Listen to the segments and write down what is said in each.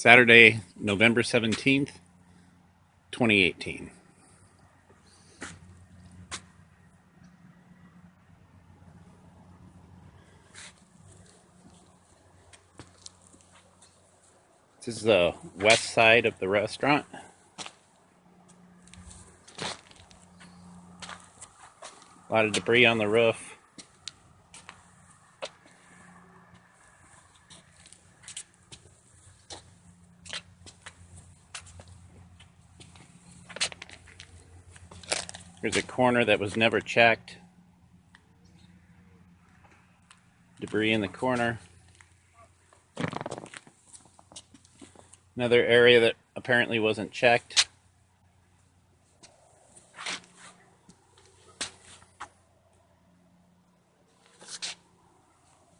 Saturday, November 17th, 2018. This is the west side of the restaurant. A lot of debris on the roof. Here's a corner that was never checked. Debris in the corner. Another area that apparently wasn't checked.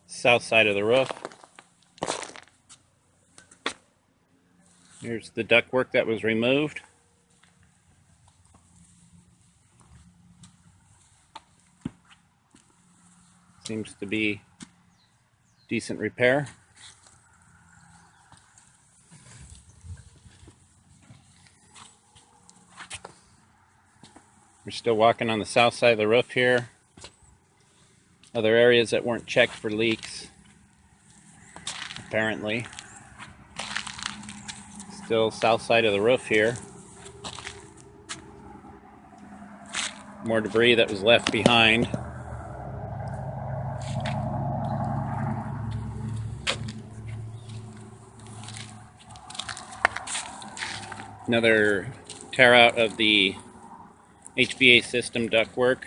South side of the roof. Here's the ductwork that was removed. Seems to be decent repair. We're still walking on the south side of the roof here. Other areas that weren't checked for leaks, apparently. Still south side of the roof here. More debris that was left behind. Another tear out of the HVAC system ductwork.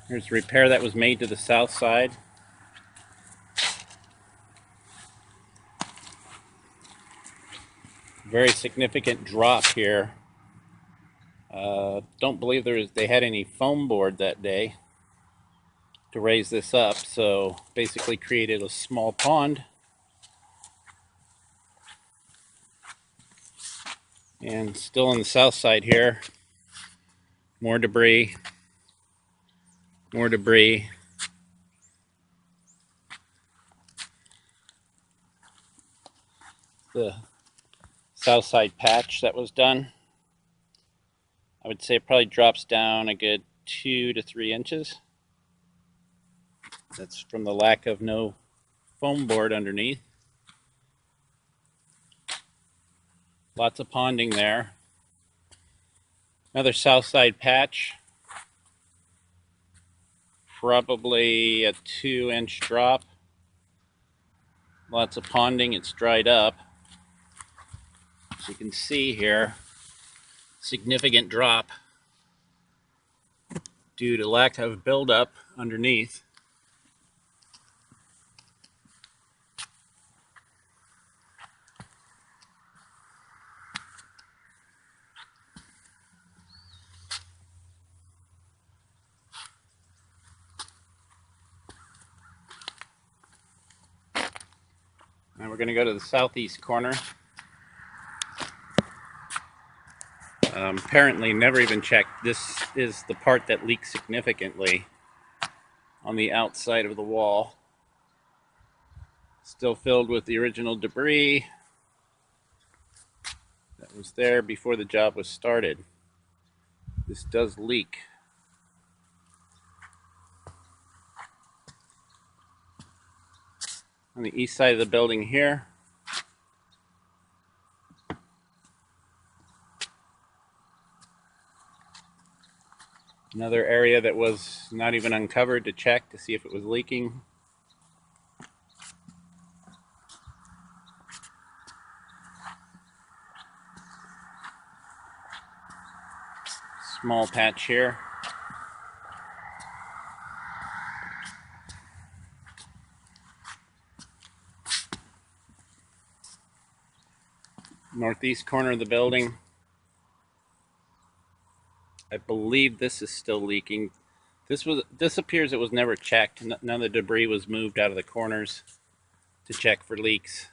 Here's a repair that was made to the south side. Very significant drop here. Don't believe they had any foam board that day to raise this up, so basically created a small pond. And still on the south side here, more debris. More debris. The south side patch that was done. I would say it probably drops down a good 2 to 3 inches. That's from the lack of no foam board underneath. Lots of ponding there. Another south side patch. Probably a 2-inch drop. Lots of ponding, it's dried up. As you can see here, significant drop due to lack of buildup underneath. Now we're going to go to the southeast corner. Apparently never even checked. This is the part that leaks significantly on the outside of the wall. Still filled with the original debris that was there before the job was started. This does leak. On the east side of the building here, another area that was not even uncovered to check to see if it was leaking. Small patch here. Northeast corner of the building. I believe this is still leaking. This appears it was never checked. None of the debris was moved out of the corners to check for leaks.